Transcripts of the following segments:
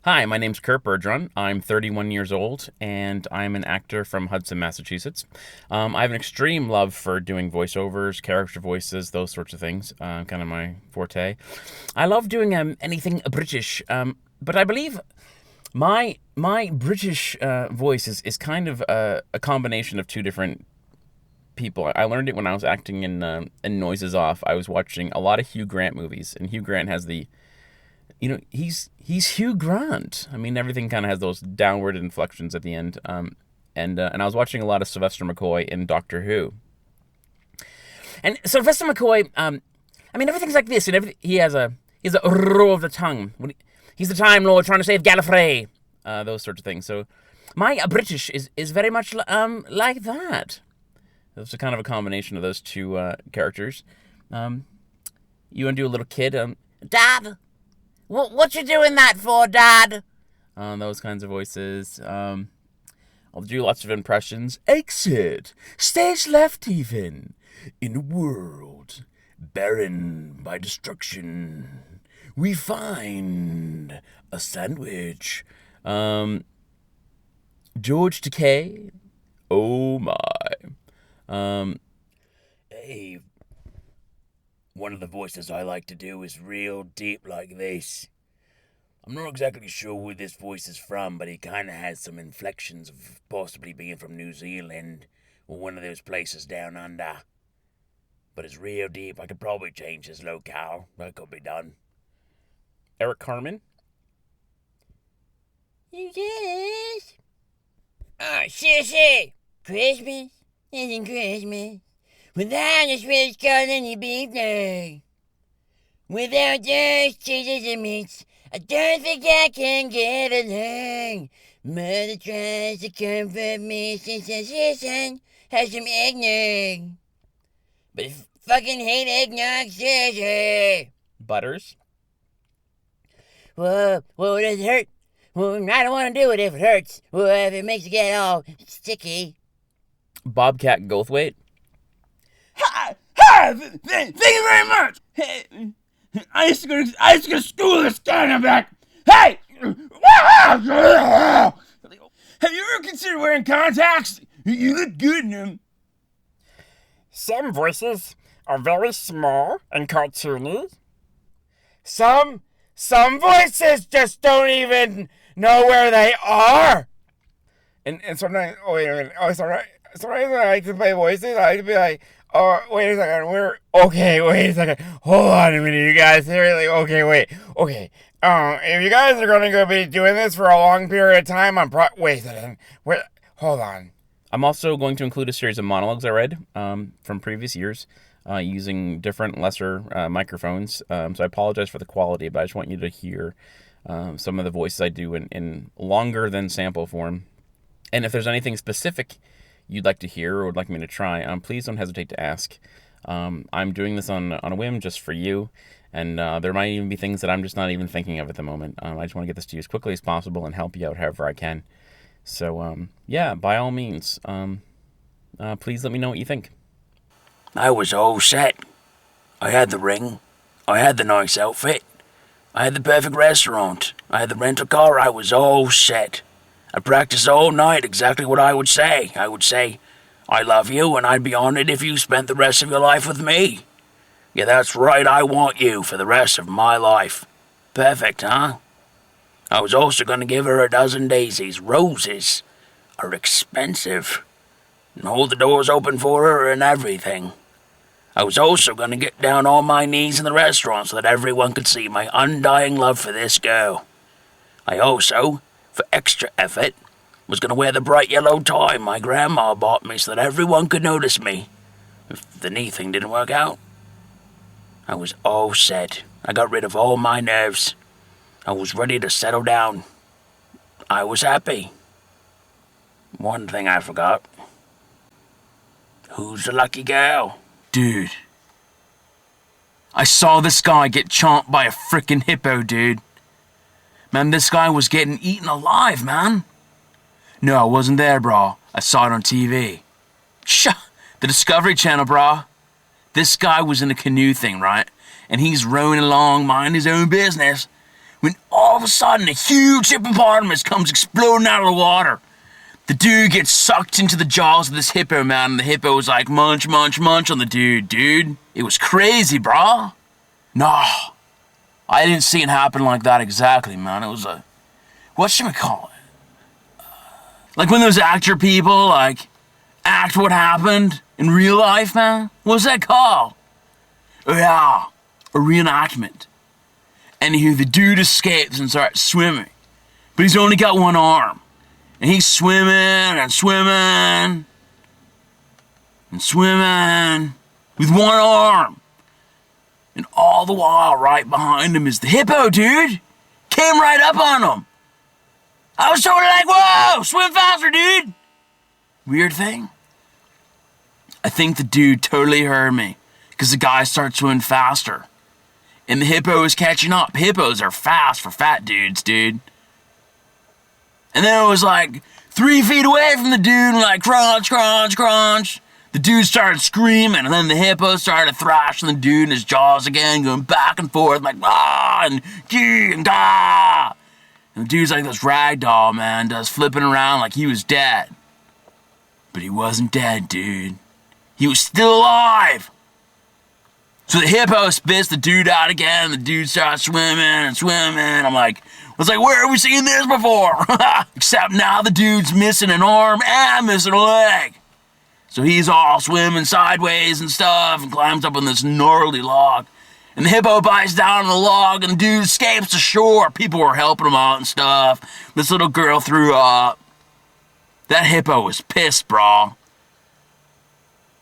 Hi, my name's Kurt Bergeron. I'm 31 years old, and I'm an actor from Hudson, Massachusetts. I have an extreme love for doing voiceovers, character voices, those sorts of things. Kind of my forte. I love doing anything British, but I believe my British voice is kind of a combination of two different people. I learned it when I was acting in Noises Off. I was watching a lot of Hugh Grant movies, and Hugh Grant has he's Hugh Grant. I mean, everything kind of has those downward inflections at the end. And I was watching a lot of Sylvester McCoy in Doctor Who. And Sylvester McCoy, I mean, everything's like this, and he has a row of the tongue. He's the Time Lord trying to save Gallifrey. Those sorts of things. So my British is very much like that. It's a kind of a combination of those two characters. You want to do a little kid? Dad, what you doing that for, Dad? Those kinds of voices. I'll do lots of impressions. Exit. Stage left even. In a world barren by destruction, we find a sandwich. George Takei. Oh my. Hey, one of the voices I like to do is real deep like this. I'm not exactly sure who this voice is from, but he kind of has some inflections of possibly being from New Zealand or one of those places down under. But it's real deep. I could probably change his locale. That could be done. Eric Carmen? Yes. Sissy. Christmas isn't Christmas without a Swiss card and your beef leg. Without those cheeses and meats, I don't think I can get along. Mother tries to comfort me since her son has some eggnog. But I fucking hate eggnog, Sissy. Butters? Well, does it hurt? Well, I don't want to do it if it hurts. Well, if it makes you get all sticky. Bobcat Goldthwait? Hi, thank you very much. Hey, I used to go to school this kind of back. Hey! Have you ever considered wearing contacts? You look good in them. Some voices are very small and cartoony. Some voices just don't even know where they are. And sometimes, sometimes I like to play voices. I like to be like, oh, wait a second, wait a second, hold on a minute, you guys, seriously, okay, wait, okay, if you guys are gonna go be doing this for a long period of time, wait a second, hold on. I'm also going to include a series of monologues I read, from previous years, using different, lesser, microphones, so I apologize for the quality, but I just want you to hear, some of the voices I do in longer than sample form, and if there's anything specific you'd like to hear or would like me to try, please don't hesitate to ask. I'm doing this on a whim just for you, and there might even be things that I'm just not even thinking of at the moment. I just want to get this to you as quickly as possible and help you out however I can. So, yeah, by all means, please let me know what you think. I was all set. I had the ring. I had the nice outfit. I had the perfect restaurant. I had the rental car. I was all set. I practiced all night exactly what I would say. I would say, I love you, and I'd be honored if you spent the rest of your life with me. Yeah, that's right, I want you for the rest of my life. Perfect, huh? I was also going to give her a dozen daisies. Roses are expensive. And hold the doors open for her and everything. I was also going to get down on my knees in the restaurant so that everyone could see my undying love for this girl. I also, for extra effort, was going to wear the bright yellow tie my grandma bought me so that everyone could notice me. If the knee thing didn't work out, I was all set. I got rid of all my nerves. I was ready to settle down. I was happy. One thing I forgot. Who's the lucky girl? Dude, I saw this guy get chomped by a frickin' hippo, dude. Man, this guy was getting eaten alive, man. No, I wasn't there, bro. I saw it on TV. The Discovery Channel, bro. This guy was in a canoe thing, right? And he's rowing along, minding his own business, when all of a sudden a huge hippopotamus comes exploding out of the water. The dude gets sucked into the jaws of this hippo, man, and the hippo was like, munch, munch, munch on the dude. It was crazy, bro. No, I didn't see it happen like that exactly, man. It was whatchamacallit? Like when those actor people, like, act what happened in real life, man? What's that called? Yeah, a reenactment. Anywho, the dude escapes and starts swimming. But he's only got one arm. And he's swimming and swimming and swimming with one arm. And all the while, right behind him is the hippo, dude. Came right up on him. I was totally like, whoa, swim faster, dude. Weird thing. I think the dude totally heard me because the guy started swimming faster. And the hippo was catching up. Hippos are fast for fat dudes, dude. And then it was like 3 feet away from the dude, and like crunch, crunch, crunch. The dude started screaming, and then the hippo started thrashing the dude in his jaws again, going back and forth like ah and gee and da. And the dude's like this rag doll, man, does flipping around like he was dead. But he wasn't dead, dude. He was still alive. So the hippo spits the dude out again, and the dude starts swimming and swimming. I was like, where have we seen this before? Except now the dude's missing an arm and missing a leg. So he's all swimming sideways and stuff and climbs up on this gnarly log. And the hippo bites down on the log and the dude escapes to shore. People were helping him out and stuff. This little girl threw up. That hippo was pissed, bro.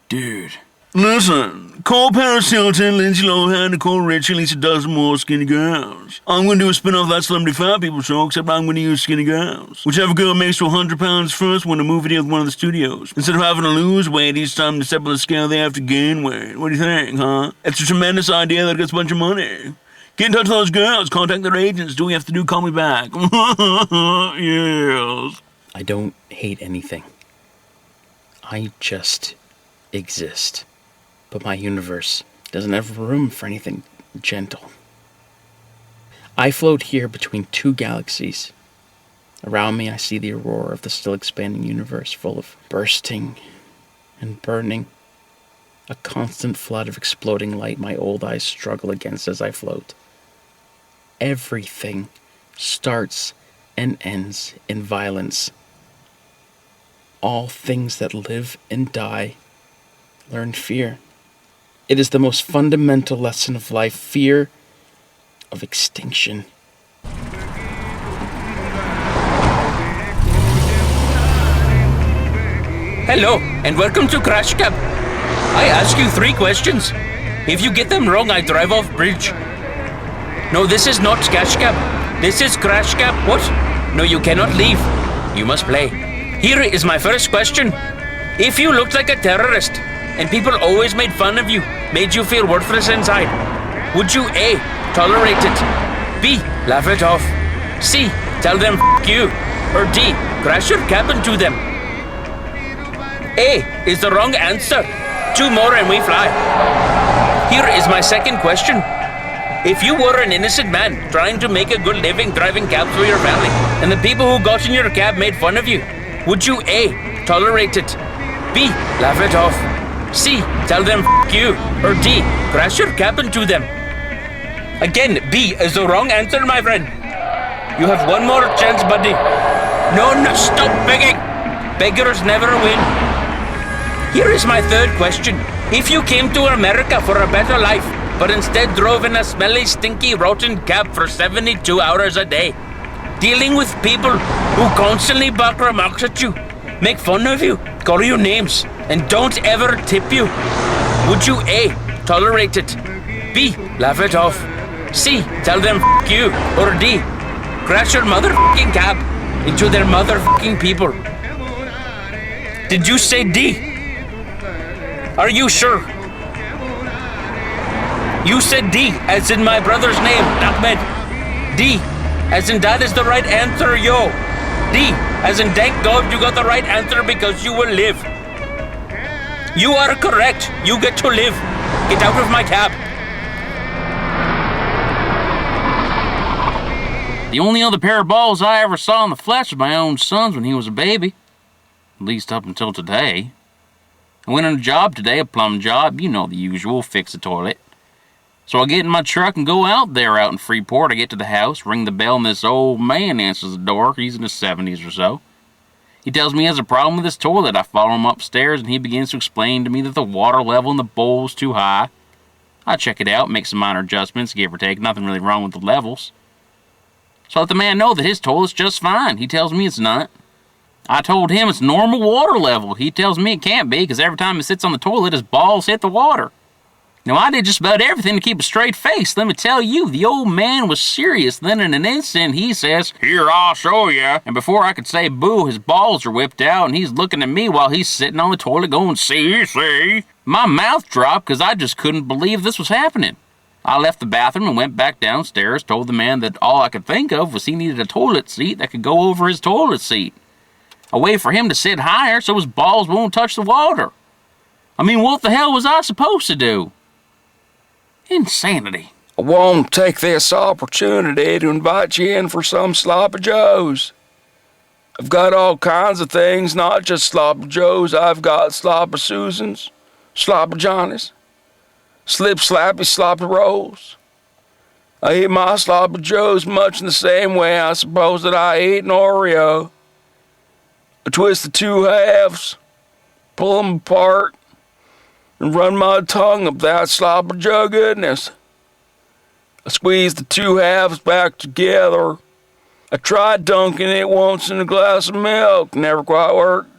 Dude. Listen, call Paris Hilton, Lindsay Lohan, Nicole Richie, at least a dozen more skinny girls. I'm going to do a spin-off of that Celebrity Fat People show, except I'm going to use skinny girls. Whichever girl makes to 100 pounds first win a movie deal with one of the studios. Instead of having to lose weight each time they step on the scale, they have to gain weight. What do you think, huh? It's a tremendous idea that gets a bunch of money. Get in touch with those girls, contact their agents, do what you have to do, call me back. Yes. I don't hate anything. I just exist. But my universe doesn't have room for anything gentle. I float here between two galaxies. Around me I see the aurora of the still expanding universe, full of bursting and burning. A constant flood of exploding light my old eyes struggle against as I float. Everything starts and ends in violence. All things that live and die learn fear. It is the most fundamental lesson of life, fear of extinction. Hello, and welcome to Crash Cab. I ask you 3 questions. If you get them wrong, I drive off bridge. No, this is not Cash Cab. This is Crash Cab. What? No, you cannot leave. You must play. Here is my first question. If you looked like a terrorist, and people always made fun of you, made you feel worthless inside, would you A, tolerate it, B, laugh it off, C, tell them F you, or D, crash your cab into them? A is the wrong answer. 2 more and we fly. Here is my second question. If you were an innocent man trying to make a good living driving cabs for your family, and the people who got in your cab made fun of you, would you A, tolerate it, B, laugh it off, C, tell them F you, or D, crash your cab into them? Again, B is the wrong answer, my friend. You have 1 more chance, buddy. No, stop begging. Beggars never win. Here is my third question. If you came to America for a better life, but instead drove in a smelly, stinky, rotten cab for 72 hours a day, dealing with people who constantly bark remarks at you, make fun of you, call you names, and don't ever tip you, would you A, tolerate it, B, laugh it off, C, tell them F you, or D, crash your motherfucking cab into their motherfucking people? Did you say D? Are you sure? You said D, as in my brother's name, Ahmed. D, as in that is the right answer, yo. D, as in thank God you got the right answer because you will live. You are correct. You get to live. Get out of my cab. The only other pair of balls I ever saw in the flesh was my own son's when he was a baby. At least up until today. I went on a job today, a plum job, you know the usual, fix a toilet. So I get in my truck and go out there out in Freeport. I get to the house, ring the bell, and this old man answers the door. He's in his 70s or so. He tells me he has a problem with his toilet. I follow him upstairs, and he begins to explain to me that the water level in the bowl's too high. I check it out, make some minor adjustments, give or take. Nothing really wrong with the levels. So I let the man know that his toilet's just fine. He tells me it's not. I told him it's normal water level. He tells me it can't be, because every time he sits on the toilet, his balls hit the water. Now, I did just about everything to keep a straight face. Let me tell you, the old man was serious. Then in an instant, he says, "Here, I'll show you." And before I could say boo, his balls are whipped out, and he's looking at me while he's sitting on the toilet going, "See." My mouth dropped because I just couldn't believe this was happening. I left the bathroom and went back downstairs, told the man that all I could think of was he needed a toilet seat that could go over his toilet seat. A way for him to sit higher so his balls won't touch the water. I mean, what the hell was I supposed to do? Insanity. I want to take this opportunity to invite you in for some sloppy joes. I've got all kinds of things, not just sloppy joes. I've got sloppy Susans, sloppy Johnnies, slip slappy sloppy rolls. I eat my sloppy joes much in the same way I suppose that I eat an Oreo. I twist the two halves, pull them apart, and run my tongue up that sloppy joe goodness. I squeeze the two halves back together. I tried dunking it once in a glass of milk, never quite worked.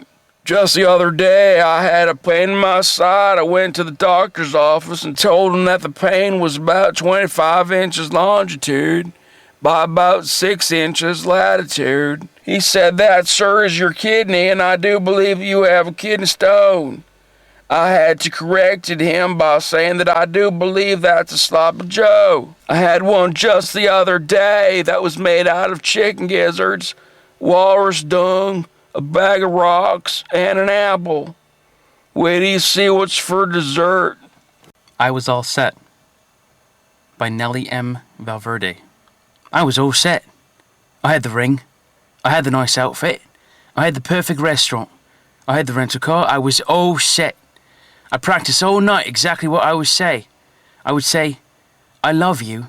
Just the other day, I had a pain in my side. I went to the doctor's office and told him that the pain was about 25 inches longitude by about 6 inches latitude. He said, "That, sir, is your kidney, and I do believe you have a kidney stone." I had to correct him by saying that I do believe that's a sloppy joe. I had one just the other day that was made out of chicken gizzards, walrus dung, a bag of rocks, and an apple. Wait till you see what's for dessert. I Was All Set by Nellie M. Valverde. I was all set. I had the ring. I had the nice outfit. I had the perfect restaurant. I had the rental car. I was all set. I practiced all night exactly what I would say. I would say, "I love you,"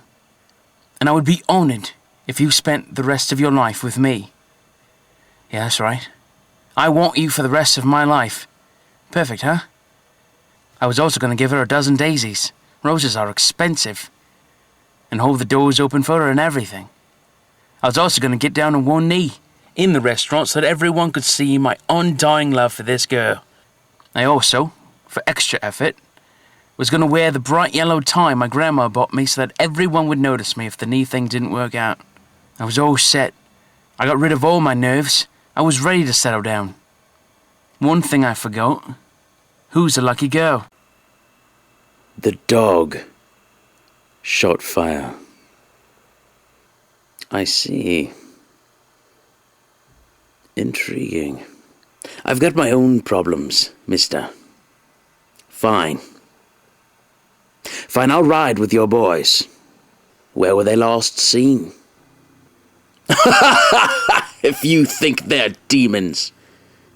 and I would be honored if you spent the rest of your life with me. Yeah, that's right. I want you for the rest of my life. Perfect, huh? I was also going to give her a dozen daisies. Roses are expensive. And hold the doors open for her and everything. I was also going to get down on one knee in the restaurant so that everyone could see my undying love for this girl. I also, for extra effort, was going to wear the bright yellow tie my grandma bought me so that everyone would notice me if the knee thing didn't work out. I was all set. I got rid of all my nerves. I was ready to settle down. One thing I forgot. Who's the lucky girl? The dog shot fire. I see. Intriguing. I've got my own problems, mister. Fine. Fine, I'll ride with your boys. Where were they last seen? If you think they're demons,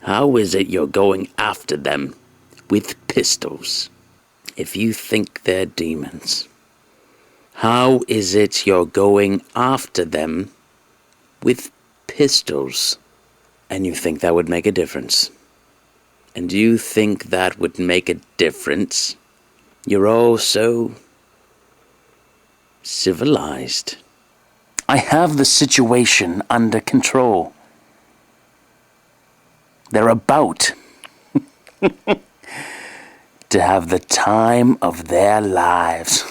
how is it you're going after them with pistols? If you think they're demons, how is it you're going after them with pistols? And you think that would make a difference? And you think that would make a difference? You're all so civilized. I have the situation under control. They're about to have the time of their lives.